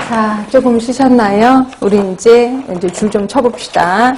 자, 조금 쉬셨나요? 우리 이제 줄 좀 쳐봅시다.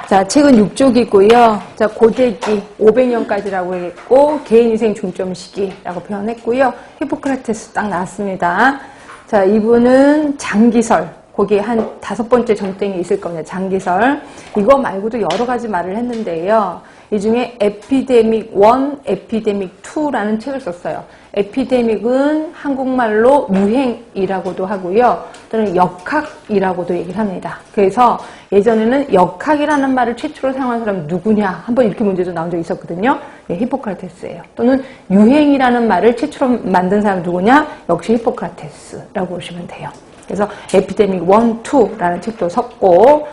자, 책은 6쪽이고요. 자, 고대기 500년까지라고 했고, 개인위생 중점 시기라고 표현했고요. 히포크라테스 딱 나왔습니다. 자, 이분은 장기설. 거기에 한 5번째 점땡이 있을 겁니다. 장기설. 이거 말고도 여러 가지 말을 했는데요. 이 중에 에피데믹 1, 에피데믹 2라는 책을 썼어요. 에피데믹은 한국말로 유행이라고도 하고요. 또는 역학이라고도 얘기를 합니다. 그래서 예전에는 역학이라는 말을 최초로 사용한 사람은 누구냐? 한번 이렇게 문제도 나온 적이 있었거든요. 네, 히포크라테스예요. 또는 유행이라는 말을 최초로 만든 사람 누구냐? 역시 히포크라테스라고 보시면 돼요. 그래서 에피데믹 1, 2라는 책도 썼고,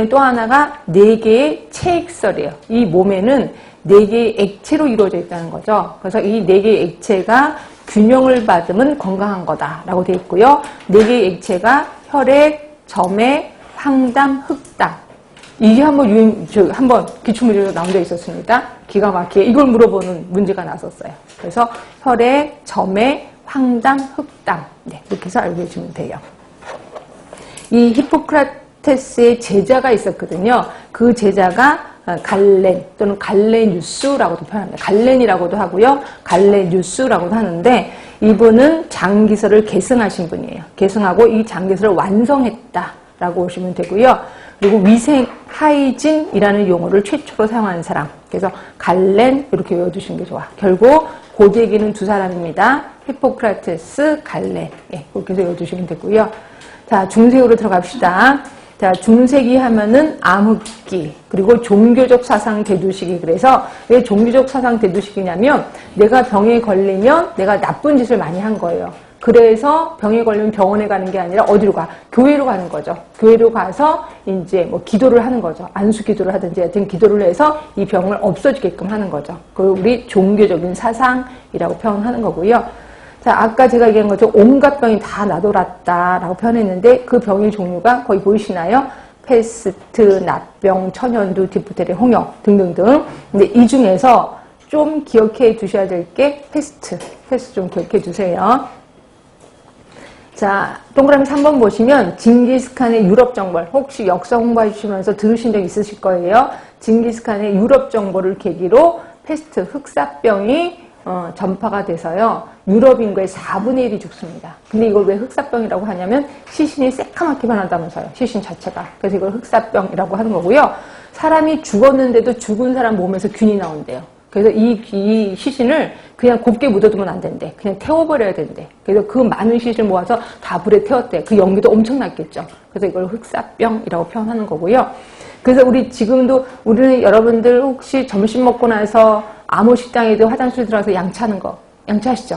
또 하나가 4개의 체액설이에요. 이 몸에는 4개의 액체로 이루어져 있다는 거죠. 그래서 이 4개의 액체가 균형을 받으면 건강한 거다라고 되어 있고요. 4개의 액체가 혈액, 점액, 황담, 흑담. 이게 한번 기출문제로 나온 적이 있었습니다. 기가 막히게 이걸 물어보는 문제가 나섰어요. 그래서 혈액, 점액, 황담, 흑담. 네, 이렇게 해서 알고 계시면 돼요. 이 히포크라테스의 제자가 있었거든요. 그 제자가 갈렌 또는 갈레뉴스라고도 표현합니다. 갈렌이라고도 하고요. 갈레뉴스라고도 하는데 이분은 장기설을 계승하신 분이에요. 계승하고 이 장기설을 완성했다라고 보시면 되고요. 그리고 위생 하이진이라는 용어를 최초로 사용한 사람. 그래서 갈렌 이렇게 외워두시는 게 좋아. 결국 고대기는 두 사람입니다. 히포크라테스, 갈렌. 예, 그렇게 해서 외워두시면 되고요. 자, 중세기로 들어갑시다. 자, 중세기 하면은 암흑기, 그리고 종교적 사상 대두시기. 그래서 왜 종교적 사상 대두시기냐면 내가 병에 걸리면 내가 나쁜 짓을 많이 한 거예요. 그래서 병에 걸리면 병원에 가는 게 아니라 어디로 가? 교회로 가는 거죠. 교회로 가서 이제 뭐 기도를 하는 거죠. 안수 기도를 하든지 하여튼 기도를 해서 이 병을 없어지게끔 하는 거죠. 그걸 우리 종교적인 사상이라고 표현하는 거고요. 자, 아까 제가 얘기한 것처럼 온갖 병이 다 나돌았다라고 표현했는데 그 병의 종류가 거의 보이시나요? 패스트, 납병, 천연두, 디프테리, 홍역 등등등. 근데 이 중에서 좀 기억해 두셔야 될 게 패스트 좀 기억해 두세요. 자, 동그라미 3번 보시면 징기스칸의 유럽 정벌, 혹시 역사 공부해 주시면서 들으신 적 있으실 거예요. 징기스칸의 유럽 정벌을 계기로 패스트, 흑사병이 전파가 돼서요. 유럽 인구의 4분의 1이 죽습니다. 근데 이걸 왜 흑사병이라고 하냐면 시신이 새카맣게 변한다면서요. 시신 자체가. 그래서 이걸 흑사병이라고 하는 거고요. 사람이 죽었는데도 죽은 사람 몸에서 균이 나온대요. 그래서 이 시신을 그냥 곱게 묻어두면 안 된대. 그냥 태워버려야 된대. 그래서 그 많은 시신을 모아서 다 불에 태웠대. 그 연기도 엄청났겠죠. 그래서 이걸 흑사병이라고 표현하는 거고요. 그래서 우리는 여러분들 혹시 점심 먹고 나서 아무 식당에도 화장실 들어가서 양치하는 거 양치하시죠?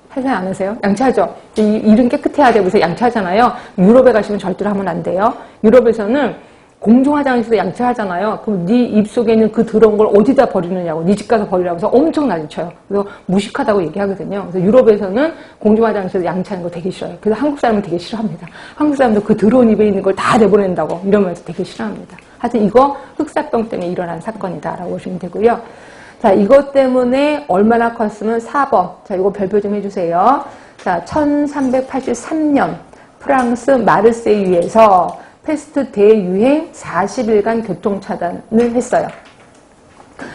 하세요 안 하세요? 양치하죠? 이름 깨끗해야 되고 그래서 양치하잖아요. 유럽에 가시면 절대로 하면 안 돼요. 유럽에서는 공중 화장실에서 양치하잖아요. 그럼 네 입속에 있는 그 더러운 걸 어디다 버리느냐고, 네 집 가서 버리라고 해서 엄청 난리쳐요. 그래서 무식하다고 얘기하거든요. 그래서 유럽에서는 공중 화장실에서 양치하는 거 되게 싫어요. 그래서 한국 사람은 되게 싫어합니다. 한국 사람도 그 더러운 입에 있는 걸 다 내보낸다고 이러면서 되게 싫어합니다. 하여튼 이거 흑사병 때문에 일어난 사건이다라고 보시면 되고요. 자, 이것 때문에 얼마나 컸으면 4번. 자, 이거 별표 좀 해주세요. 자, 1383년 프랑스 마르세유에서 패스트 대유행 40일간 교통차단을 했어요.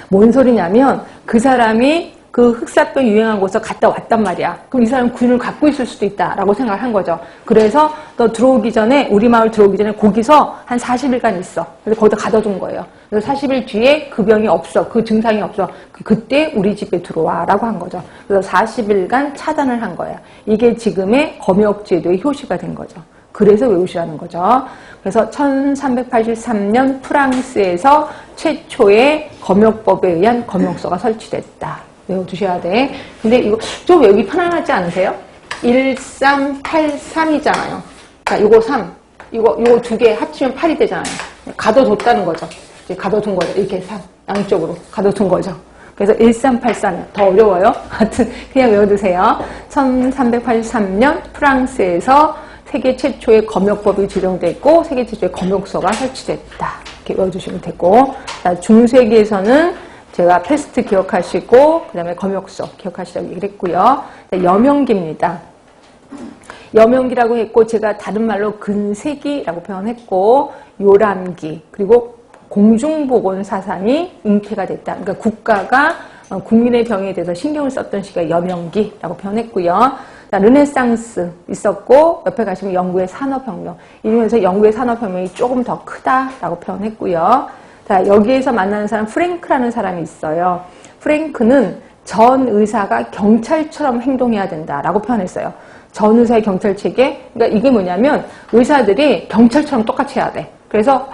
뭔 소리냐면 그 사람이 그 흑사병 유행한 곳에서 갔다 왔단 말이야. 그럼 이 사람은 균을 갖고 있을 수도 있다라고 생각을 한 거죠. 그래서 너 들어오기 전에, 우리 마을 들어오기 전에 거기서 한 40일간 있어. 그래서 거기다 가둬둔 거예요. 그래서 40일 뒤에 그 병이 없어. 그 증상이 없어. 그때 우리 집에 들어와 라고 한 거죠. 그래서 40일간 차단을 한 거예요. 이게 지금의 검역제도의 효시가 된 거죠. 그래서 외우시라는 거죠. 그래서 1383년 프랑스에서 최초의 검역법에 의한 검역소가 설치됐다. 외워두셔야 돼. 근데 이거 좀 외우기 편안하지 않으세요? 1383이잖아요. 자, 이거 3. 이거 두 개 합치면 8이 되잖아요. 가둬뒀다는 거죠. 이제 가둬둔 거죠. 이렇게 3. 양쪽으로 가둬둔 거죠. 그래서 1384년. 더 어려워요. 하여튼 그냥 외워두세요. 1383년 프랑스에서 세계 최초의 검역법이 지정됐고 세계 최초의 검역소가 설치됐다. 이렇게 외워주시면 되고, 중세기에서는 제가 패스트 기억하시고 그 다음에 검역소 기억하시라고 얘기를 했고요. 여명기입니다. 여명기라고 했고 제가 다른 말로 근세기라고 표현했고 요람기 그리고 공중보건 사상이 잉태가 됐다. 그러니까 국가가 국민의 병에 대해서 신경을 썼던 시기가 여명기라고 표현했고요. 자, 르네상스 있었고 옆에 가시면 영국의 산업혁명 이러면서 영국의 산업혁명이 조금 더 크다라고 표현했고요. 자, 여기에서 만나는 사람 프랭크라는 사람이 있어요. 프랭크는 전 의사가 경찰처럼 행동해야 된다라고 표현했어요. 전 의사의 경찰 체계. 그러니까 이게 뭐냐면 의사들이 경찰처럼 똑같이 해야 돼. 그래서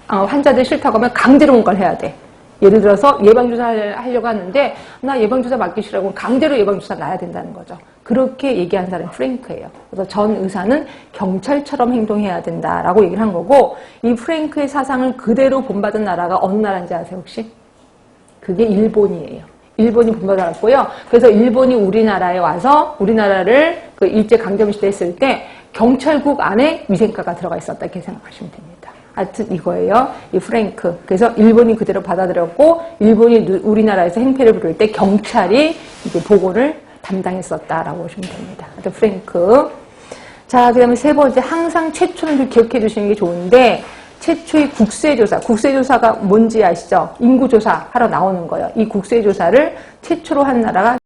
환자들 싫다고 하면 강제로 뭔가를 해야 돼. 예를 들어서 예방주사 하려고 하는데 나 예방주사 맞기 싫어하고 강제로 예방주사 놔야 된다는 거죠. 그렇게 얘기한 사람이 프랭크예요. 그래서 전 의사는 경찰처럼 행동해야 된다라고 얘기를 한 거고 이 프랭크의 사상을 그대로 본받은 나라가 어느 나라인지 아세요 혹시? 그게 일본이에요. 일본이 본받았고요. 그래서 일본이 우리나라에 와서 우리나라를 그 일제강점시대 했을 때 경찰국 안에 위생과가 들어가 있었다 이렇게 생각하시면 됩니다. 하여튼 이거예요. 이 프랭크. 그래서 일본이 그대로 받아들였고 일본이 우리나라에서 행패를 부릴 때 경찰이 이제 보건을 담당했었다라고 보시면 됩니다. 하여튼 프랭크. 자, 그 다음에 세 번째 항상 최초는 좀 기억해 주시는 게 좋은데 최초의 국세조사. 국세조사가 뭔지 아시죠? 인구조사 하러 나오는 거예요. 이 국세조사를 최초로 한 나라가